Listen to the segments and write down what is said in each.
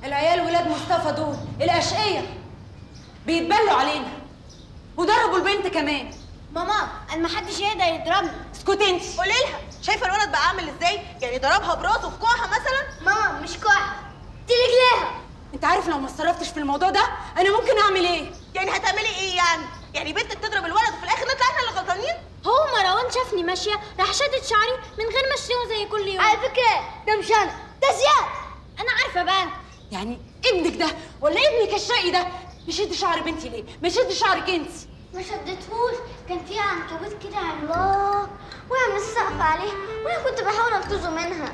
العيال ولاد مصطفى دول الاشقية بيتبلوا علينا وضربوا البنت كمان. ماما انا محدش يقدر يضربني. اسكتي انت. قولي لها شايفه الولد بقى عامل ازاي؟ يعني ضربها براسه في كوعها مثلا؟ ماما مش كوعها دي رجليها. انت عارف لو ما اتصرفتش في الموضوع ده انا ممكن اعمل ايه؟ يعني هتعملي ايه يعني؟ يعني بنتك تضرب الولد وفي الاخر نطلع احنا اللي غلطانين؟ هو مروان شافني ماشيه راح شدت شعري من غير ما اشتمه زي كل يوم. على فكره ده مش انا، ده زياد. انا عارفه بقى. يعني ابنك ده ولا ابنك الشقي ده بيشد شعر بنتي ليه؟ ما يشد شعرك انت. ما شدتهوش، كان فيها عنكبوت كده عملاق وقع السقف عليه وانا كنت بحاول انقذه منها.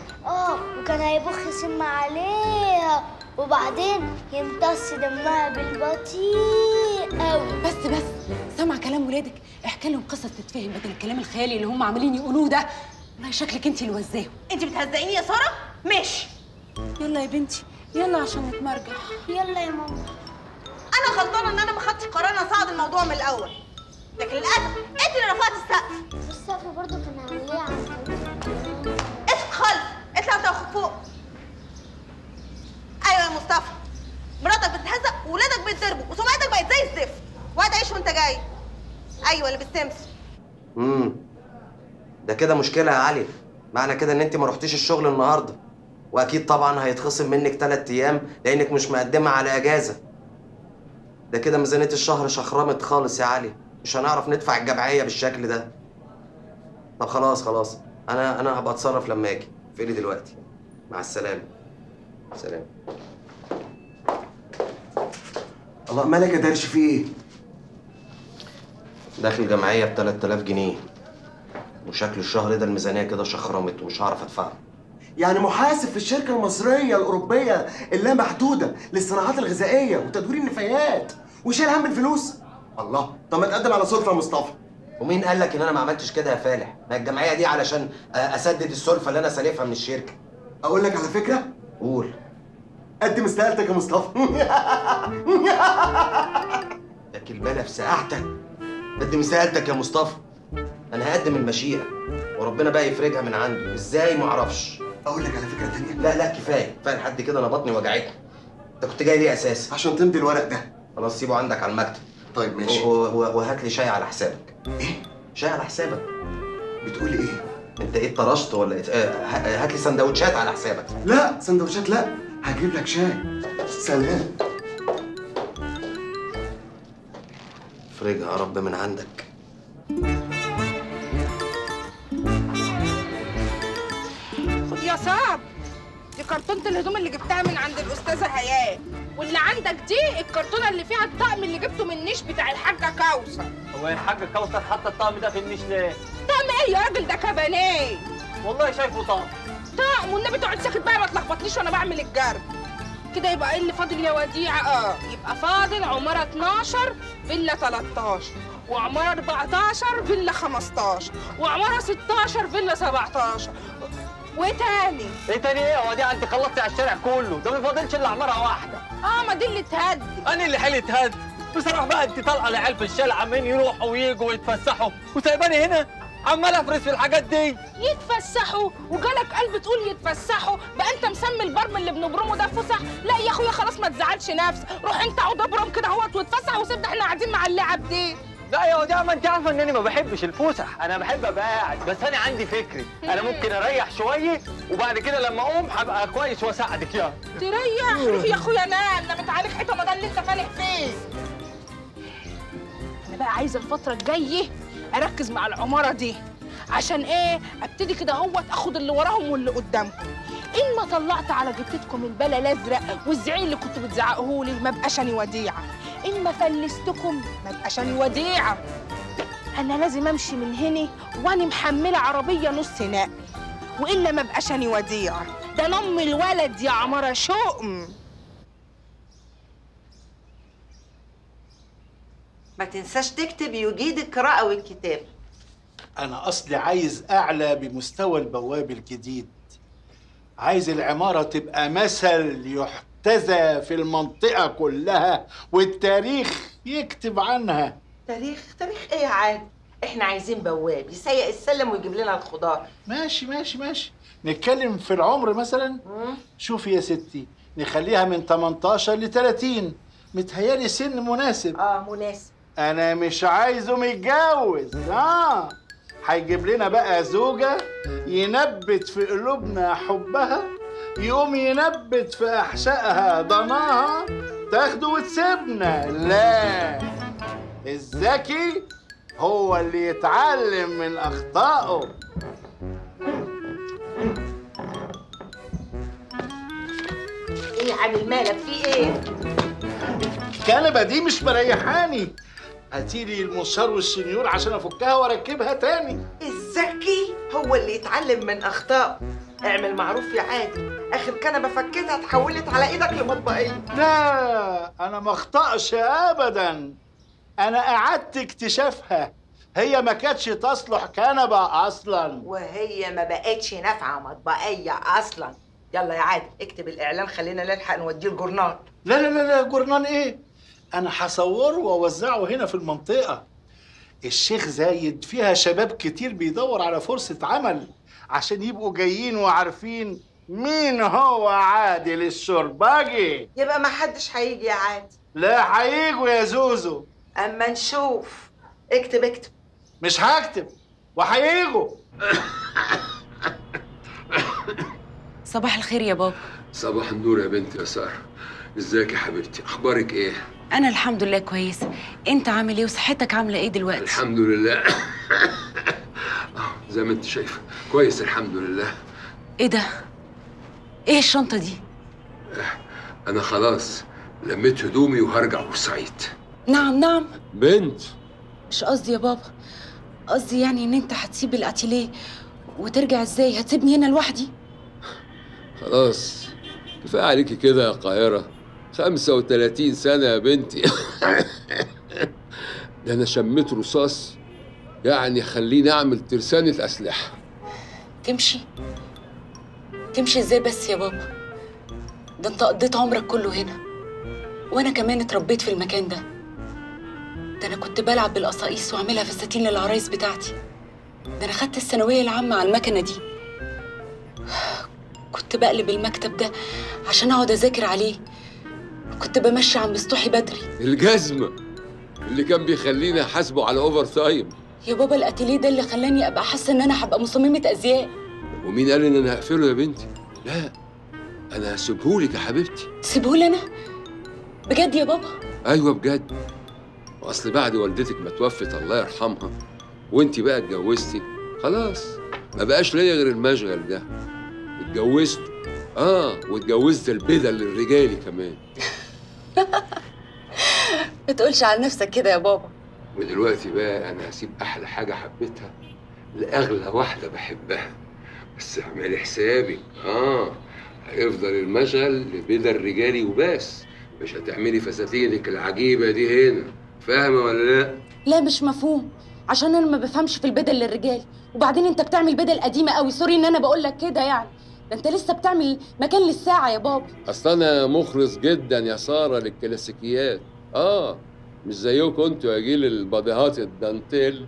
وكان هيبخ سم عليها وبعدين يمتص دمها بالبطيء قوي. بس سمع كلام ولادك، احكي لهم قصص تتفهم بدل الكلام الخيالي اللي هم عمالين يقولوه ده. والله شكلك انت اللي وزاهم. انت بتهزقيني يا ساره؟ ماشي يلا يا بنتي يلا عشان نتمرجح. يلا يا ماما. انا غلطانه ان انا ما خدتش قرار اصعد الموضوع من الاول، لكن للاسف انت اللي رفعت السقف. السقف برضه كان عليه عنكبوت. اسكت خالص، اطلع انت واخوك فوق. ايوه يا مصطفى، مراتك بتتهزق وولادك بيتضربوا وسمعتك بقت زي الزفت، وهتعيش وانت جاي. ايوه اللي بالسمسم. ده كده مشكله يا علي. معنى كده ان انت ما رحتيش الشغل النهارده، واكيد طبعا هيتخصم منك 3 ايام لانك مش مقدمه على اجازه. ده كده ميزانيه الشهر شخرمت خالص يا علي، مش هنعرف ندفع الجمعيه بالشكل ده. طب خلاص انا هبقى اتصرف لما اجي. فيني دلوقتي؟ مع السلامه. سلام. الله مالك يا درش في ايه؟ داخل جمعيه ب 3000 جنيه، وشكل الشهر ده الميزانيه كده شخرمت ومش هعرف ادفعها. يعني محاسب في الشركة المصرية الأوروبية اللامحدودة للصناعات الغذائية وتدوير النفايات وشايل هم الفلوس؟ الله، طب ما تقدم على سلفة يا مصطفى. ومين قال لك ان انا ما عملتش كده يا فالح؟ ما الجمعيه دي علشان اسدد السلفه اللي انا سالفها من الشركه. أقول لك على فكرة؟ قول. قدم استقالتك يا مصطفى. يا كلبانه في سقعتك. قدم استقالتك يا مصطفى. انا هقدم المشيئه وربنا بقى يفرجها من عنده، ازاي ما اعرفش. أقول لك على فكرة تانية؟ لا كفايه لحد كده، انا بطني وجعتني. انت كنت جاي ليه اساسا؟ عشان تمضي الورق ده. خلاص سيبه عندك على المكتب. طيب ماشي. وهات لي شاي على حسابك. ايه؟ شاي على حسابك. بتقول ايه؟ انت ايه اتطرشت ولا ايه؟ هات لي سندوتشات على حسابك. لا سندوتشات لا، هجيب لك شاي. سلام. افرجها يا رب من عندك. خد يا صعب، دي كرتونة الهدوم اللي جبتها من عند الأستاذة هياه، واللي عندك دي الكرتونة اللي فيها الطقم اللي جبته من النيش بتاع الحاجة كوثر. هو يا الحاجة كوثر حاطة الطقم ده في النيش ليه؟ طقم ايه يا راجل؟ ده كبانيه. والله شايفه طقم. طقم، والنبي تقعد ساكت بقى ما تلخبطنيش وانا بعمل الجرد. كده يبقى ايه اللي فاضل يا وديعة؟ يبقى فاضل عمارة 12 فيلا 13، وعمارة 14 فيلا 15، وعمارة 16 فيلا 17. وايه تاني؟ ايه تاني ايه؟ هو دي انت خلصتي على الشارع كله، ده ما فاضلش الا عمارة واحدة. ما دي اللي اتهدت. انا اللي حيلي اتهد. بصراحة بقى انت طالعة العيال في الشارع عمالين يروحوا ويجوا ويتفسحوا، وسايباني هنا عمال افرس في الحاجات دي. يتفسحوا وجالك قلب تقول يتفسحوا؟ بقى انت مسمي البرم اللي بنبرمه ده فسح؟ لا يا اخويا خلاص ما تزعلش نفسك، روح انت اقعد ابرم كده اهوت واتفسح وسيبنا احنا قاعدين مع اللعب دي. لا يا وديعة، ما انت عارفة انني ما بحبش الفسح، انا بحب ابقى قاعد، بس انا عندي فكري، انا ممكن اريح شوية وبعد كده لما اقوم هبقى كويس واساعدك يعني. تريح؟ روح يا اخويا نام، ده متعالج حيطه ما ده اللي انت فالح فيه. انا بقى عايزه الفترة الجاية اركز مع العمارة دي، عشان ايه؟ ابتدي كده اهوت اخد اللي وراهم واللي قدامهم. ان ما طلعت على جتتكم البلا الازرق والزعيق اللي كنتوا بتزعقوهولي ما بقاش اني وديعه. ان ما فلستكم ما بقاش اني وديعه. انا لازم امشي من هنا وانا محمله عربيه نص نقل، والا ما بقاش اني وديعه. ده نم الولد يا عماره شؤم. ما تنساش تكتب يجيد القراءة والكتاب. أنا أصلي عايز أعلى بمستوى البواب الجديد. عايز العمارة تبقى مثل يحتذى في المنطقة كلها والتاريخ يكتب عنها. تاريخ ايه يا عادل؟ احنا عايزين بواب يسيق السلم ويجيب لنا الخضار. ماشي ماشي ماشي. نتكلم في العمر مثلا. شوفي يا ستي، نخليها من 18 ل 30. متهيالي سن مناسب. مناسب. انا مش عايزه متجوز. هيجيب لنا بقى زوجة ينبت في قلوبنا حبها، يقوم ينبت في احشائها ضناها، تاخده وتسيبنا. لا، الذكي هو اللي يتعلم من اخطائه. ايه يا عامل مالك في ايه؟ الكنبه دي مش مريحاني. هاتيلي المنشار والشنيور عشان افكها واركبها تاني. الذكي هو اللي يتعلم من اخطائه. اعمل معروف يا عادل، اخر كنبه فكيتها اتحولت على ايدك لمطبقيه. لا، انا ما اخطأش ابدا. انا اعدت اكتشافها، هي ما كانتش تصلح كنبه اصلا، وهي ما بقتش نافعه مطبقيه اصلا. يلا يا عادل اكتب الاعلان، خلينا نلحق نوديه الجورنال. لا لا لا لا، جورنال ايه؟ انا هصوره واوزعه هنا في المنطقه. الشيخ زايد فيها شباب كتير بيدور على فرصه عمل عشان يبقوا جايين وعارفين مين هو عادل الشرباجي. يبقى ما حدش هيجي يا عادل. لا، هيجوا يا زوزو. اما نشوف. اكتب اكتب. مش هكتب وهيجوا. صباح الخير يا بابا. صباح النور يا بنتي يا ساره. ازيك يا حبيبتي؟ اخبارك ايه؟ انا الحمد لله كويسه. انت عامل ايه وصحتك عامله ايه دلوقتي؟ الحمد لله. زي ما انت شايفه كويس الحمد لله. ايه ده؟ ايه الشنطه دي؟ انا خلاص لميت هدومي وهرجع بورسعيد. نعم نعم. بنت، مش قصدي يا بابا، قصدي يعني ان انت هتسيب الاتيليه وترجع ازاي؟ هتسيبني هنا لوحدي؟ خلاص كفايه عليكي كده يا قاهره. 35 سنه يا بنتي. ده انا شميت رصاص يعني خليني اعمل ترسانه اسلحه. تمشي ازاي بس يا بابا؟ ده انت قضيت عمرك كله هنا، وانا كمان اتربيت في المكان ده. ده انا كنت بلعب بالقصاقيس واعملها فساتين للعرايس بتاعتي. ده انا خدت الثانويه العامه على المكنه دي. كنت بقلب المكتب ده عشان اقعد اذاكر عليه. كنت بمشي عم مستوحي بدري الجزمه اللي كان بيخليني احاسبه على اوفر تايم. يا بابا الاتيليه ده اللي خلاني ابقى حاسه ان انا هبقى مصممه ازياء. ومين قال ان انا هقفله يا بنتي؟ لا، انا هسيبهولك يا حبيبتي. تسيبهولي انا؟ بجد يا بابا؟ ايوه بجد. واصل بعد والدتك ما توفت الله يرحمها وانتي بقى اتجوزتي، خلاص ما بقاش ليا غير المشغل ده. اتجوزت واتجوزت البدل الرجالي كمان. ما تقولش على نفسك كده يا بابا. ودلوقتي بقى انا هسيب احلى حاجه حبيتها لاغلى واحده بحبها. بس اعملي حسابك هيفضل المشغل لبدل رجالي وبس، مش هتعملي فساتينك العجيبه دي هنا. فاهمه ولا لا؟ لا مش مفهوم، عشان انا ما بفهمش في البدل للرجال. وبعدين انت بتعمل بدل قديمه قوي. سوري ان انا بقول لك كده يعني. ده انت لسه بتعمل مكان للساعه يا بابا. اصل انا مخلص جدا يا ساره للكلاسيكيات. مش زيكم انتوا يا جيل الباديهات الدانتيل.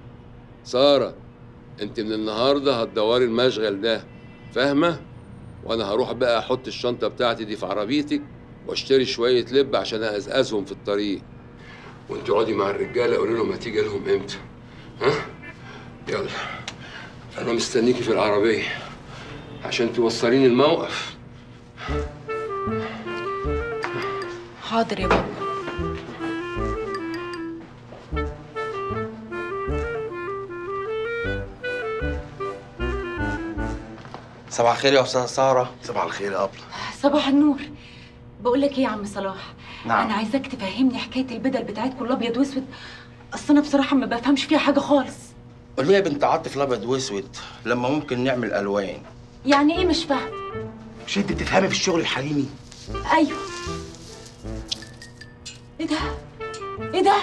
ساره انت من النهارده هتدوري المشغل ده، فاهمه؟ وانا هروح بقى احط الشنطه بتاعتي دي في عربيتك واشتري شويه لب عشان ازقزهم في الطريق. وانت اقعدي مع الرجاله قولي لهم هتيجي لهم امتى. يلا انا مستنيكي في العربيه عشان توصليني الموقف. حاضر يا بابا. صباح الخير يا استاذه ساره. صباح الخير يا ابله. صباح النور. بقول لك ايه يا عم صلاح؟ نعم. انا عايزاك تفهمني حكايه البدل بتاعتكم الابيض واسود. اصل انا بصراحه ما بفهمش فيها حاجه خالص. قول لي يا بنت عاطف الابيض واسود لما ممكن نعمل الوان. يعني ايه مش فاهم؟ مش انت بتفهمي في الشغل الحريمي؟ ايوه. ايه ده؟ ايه ده؟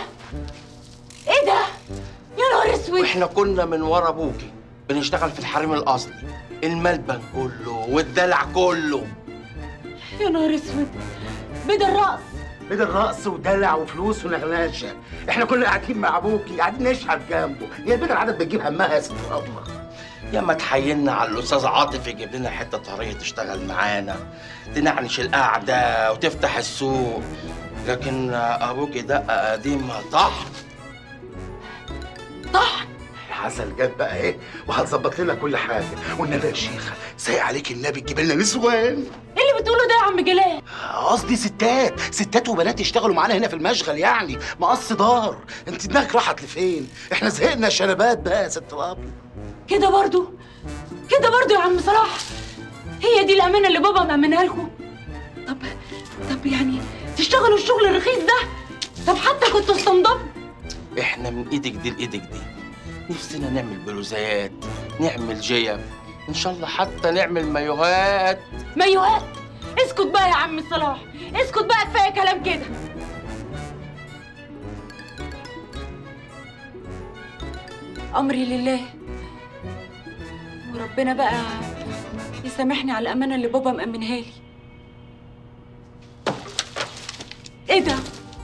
ايه ده؟ يا نهار اسود. واحنا كنا من ورا ابوكي بنشتغل في الحريم الاصلي، الملبن كله والدلع كله. يا نهار اسود. بدل رقص بدل رقص ودلع وفلوس ونغناشه. احنا كنا قاعدين مع ابوكي قاعدين نشحت جنبه، هي البدل عادة بتجيب همها يا ست فاطمه. يا ما تحيلنا على الاستاذ عاطف يجيب لنا حته طريه تشتغل معانا، تنعنش القعده وتفتح السوق، لكن ابوك دقه قديمه طحن. العسل جت بقى ايه وهتظبط لنا كل حاجه. والنبي يا شيخه سايق عليك النبي تجيب لنا نسوان. ايه اللي بتقوله ده يا عم جلال؟ قصدي ستات وبنات يشتغلوا معانا هنا في المشغل، يعني مقص دار. انت دماغك راحت لفين؟ احنا زهقنا شنبات بقى يا ست الابيض. كده برضو يا عم صلاح؟ هي دي الامانه اللي بابا مأمنها لكم؟ طب يعني تشتغلوا الشغل الرخيص ده؟ طب حتى كنتوا استنضفوا. احنا من ايدك دي لايدك دي، نفسنا نعمل بلوزات، نعمل جيب، ان شاء الله حتى نعمل مايوهات. مايوهات؟ اسكت بقى يا عم صلاح، اسكت بقى، كفايه كلام كده. امري لله، وربنا بقى يسامحني على الامانه اللي بابا مأمنها لي. ايه ده؟